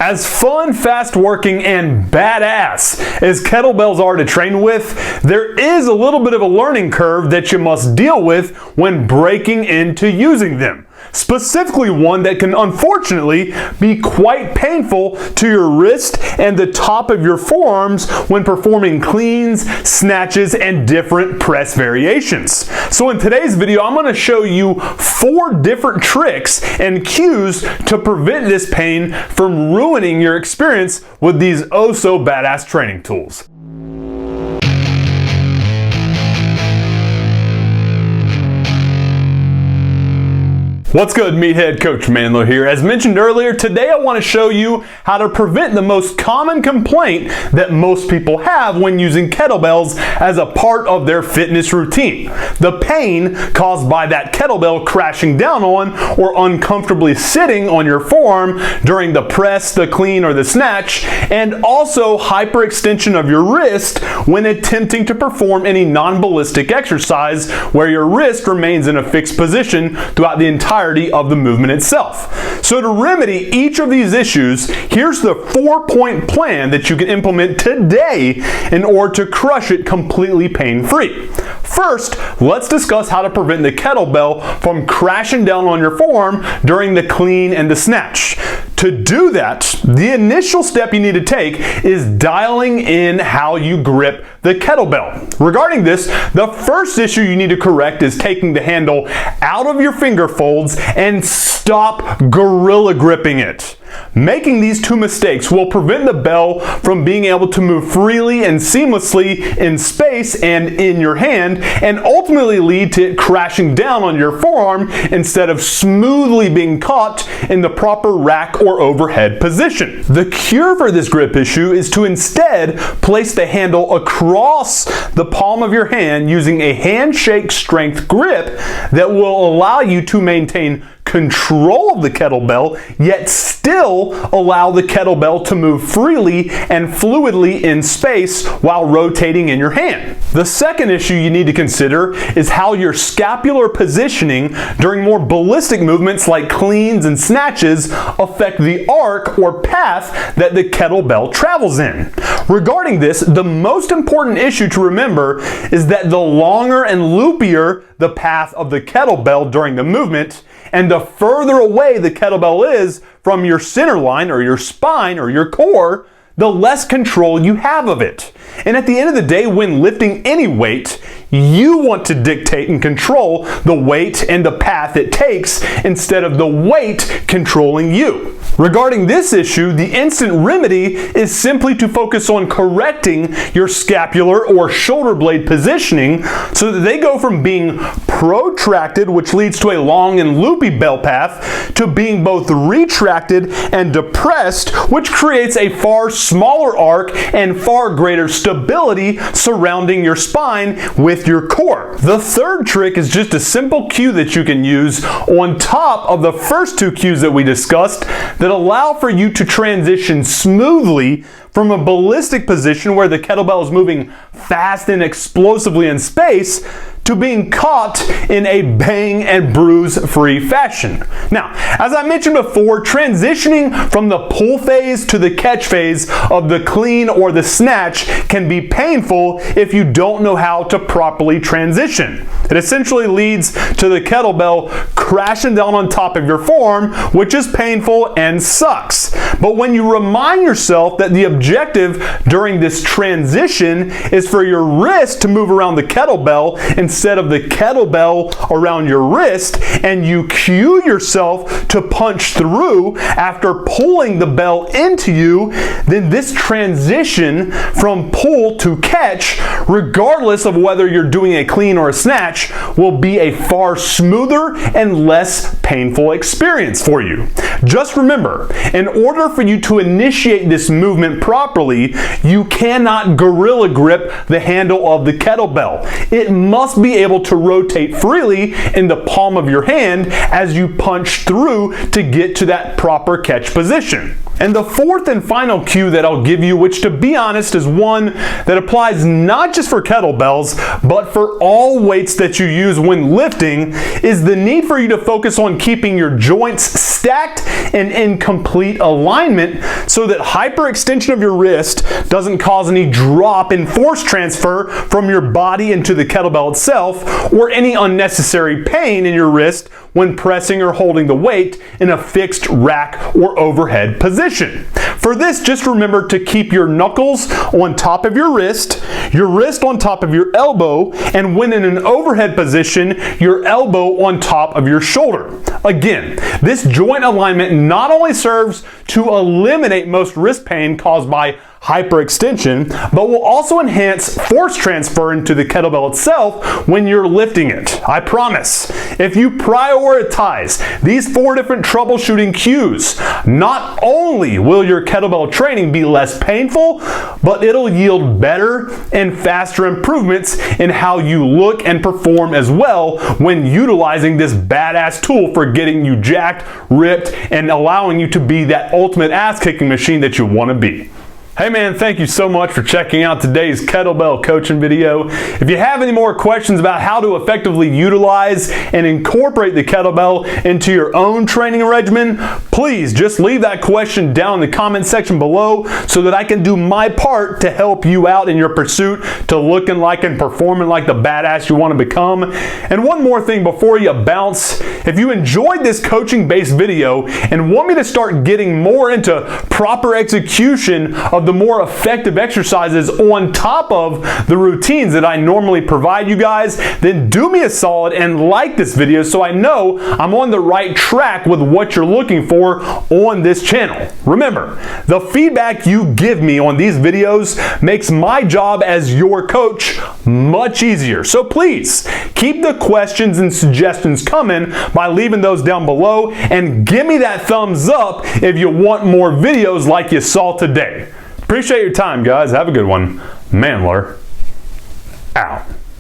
As fun, fast working, and badass as kettlebells are to train with, there is a little bit of a learning curve that you must deal with when breaking into using them. Specifically one that can unfortunately be quite painful to your wrist and the top of your forearms when performing cleans, snatches, and different press variations. So in today's video, I'm going to show you 4 different tricks and cues to prevent this pain from ruining your experience with these oh so badass training tools. What's good, meathead? Coach MANdler here. As mentioned earlier, today I want to show you how to prevent the most common complaint that most people have when using kettlebells as a part of their fitness routine. The pain caused by that kettlebell crashing down on or uncomfortably sitting on your forearm during the press, the clean, or the snatch, and also hyperextension of your wrist when attempting to perform any non-ballistic exercise where your wrist remains in a fixed position throughout the entire of the movement itself. So to remedy each of these issues, here's the 4-point plan that you can implement today in order to crush it completely pain-free. First, let's discuss how to prevent the kettlebell from crashing down on your forearm during the clean and the snatch. To do that, the initial step you need to take is dialing in how you grip the kettlebell. Regarding this, the first issue you need to correct is taking the handle out of your finger folds and stop gorilla gripping it. Making these 2 mistakes will prevent the bell from being able to move freely and seamlessly in space and in your hand, and ultimately lead to it crashing down on your forearm instead of smoothly being caught in the proper rack or overhead position. The cure for this grip issue is to instead place the handle across the palm of your hand using a handshake strength grip that will allow you to maintain control of the kettlebell, yet still allow the kettlebell to move freely and fluidly in space while rotating in your hand. The second issue you need to consider is how your scapular positioning during more ballistic movements like cleans and snatches affect the arc or path that the kettlebell travels in. Regarding this, the most important issue to remember is that the longer and loopier the path of the kettlebell during the movement, and the further away the kettlebell is from your center line or your spine or your core, the less control you have of it. And at the end of the day, when lifting any weight, you want to dictate and control the weight and the path it takes instead of the weight controlling you. Regarding this issue, the instant remedy is simply to focus on correcting your scapular or shoulder blade positioning so that they go from being protracted, which leads to a long and loopy bell path, to being both retracted and depressed, which creates a far smaller arc and far greater stability surrounding your spine with your core. The third trick is just a simple cue that you can use on top of the first 2 cues that we discussed that allow for you to transition smoothly from a ballistic position where the kettlebell is moving fast and explosively in space to being caught in a bang and bruise free fashion. Now, as I mentioned before, transitioning from the pull phase to the catch phase of the clean or the snatch can be painful if you don't know how to properly transition. It essentially leads to the kettlebell crashing down on top of your forearm, which is painful and sucks. But when you remind yourself that the objective during this transition is for your wrist to move around the kettlebell instead of the kettlebell around your wrist, and you cue yourself to punch through after pulling the bell into you, then this transition from pull to catch, regardless of whether you're doing a clean or a snatch, will be a far smoother and less painful experience for you. Just remember, in order for you to initiate this movement properly, you cannot gorilla grip the handle of the kettlebell. It must be able to rotate freely in the palm of your hand as you punch through to get to that proper catch position. And the fourth and final cue that I'll give you, which to be honest is one that applies not just for kettlebells, but for all weights that you use when lifting, is the need for you to focus on keeping your joints stacked and in complete alignment so that hyperextension of your wrist doesn't cause any drop in force transfer from your body into the kettlebell itself, or any unnecessary pain in your wrist when pressing or holding the weight in a fixed rack or overhead position. For this, just remember to keep your knuckles on top of your wrist on top of your elbow, and when in an overhead position, your elbow on top of your shoulder. Again, this joint alignment not only serves to eliminate most wrist pain caused by hyperextension, but will also enhance force transfer into the kettlebell itself when you're lifting it. I promise. If you prioritize these 4 different troubleshooting cues, not only will your kettlebell training be less painful, but it'll yield better and faster improvements in how you look and perform as well when utilizing this badass tool for getting you jacked, ripped, and allowing you to be that ultimate ass-kicking machine that you want to be. Hey man, thank you so much for checking out today's kettlebell coaching video. If you have any more questions about how to effectively utilize and incorporate the kettlebell into your own training regimen, please just leave that question down in the comment section below so that I can do my part to help you out in your pursuit to looking like and performing like the badass you want to become. And one more thing before you bounce, if you enjoyed this coaching-based video and want me to start getting more into proper execution of the more effective exercises on top of the routines that I normally provide you guys, then do me a solid and like this video so I know I'm on the right track with what you're looking for on this channel. Remember, the feedback you give me on these videos makes my job as your coach much easier. So please keep the questions and suggestions coming by leaving those down below, and give me that thumbs up if you want more videos like you saw today. Appreciate your time, guys. Have a good one. MANdler out.